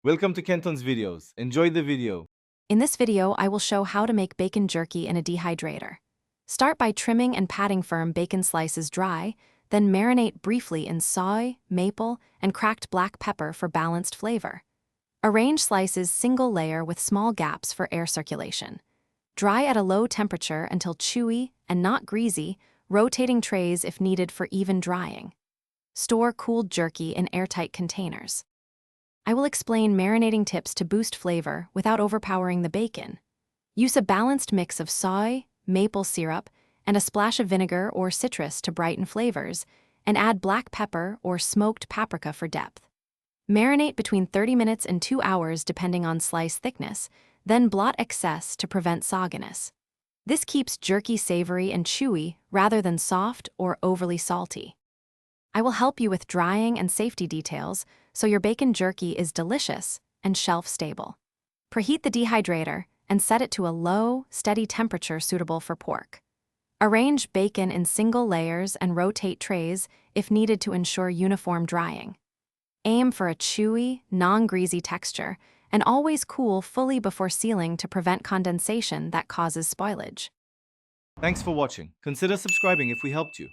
Welcome to Kenton's videos. Enjoy the video. In this video, I will show how to make bacon jerky in a dehydrator. Start by trimming and patting firm bacon slices dry, then marinate briefly in soy, maple, and cracked black pepper for balanced flavor. Arrange slices single layer with small gaps for air circulation. Dry at a low temperature until chewy and not greasy, rotating trays if needed for even drying. Store cooled jerky in airtight containers. I will explain marinating tips to boost flavor without overpowering the bacon. Use a balanced mix of soy, maple syrup, and a splash of vinegar or citrus to brighten flavors, and add black pepper or smoked paprika for depth. Marinate between 30 minutes and 2 hours depending on slice thickness, then blot excess to prevent sogginess. This keeps jerky savory and chewy rather than soft or overly salty. I will help you with drying and safety details so your bacon jerky is delicious and shelf-stable. Preheat the dehydrator and set it to a low, steady temperature suitable for pork. Arrange bacon in single layers and rotate trays if needed to ensure uniform drying. Aim for a chewy, non-greasy texture and always cool fully before sealing to prevent condensation that causes spoilage. Thanks for watching. Consider subscribing if we helped you.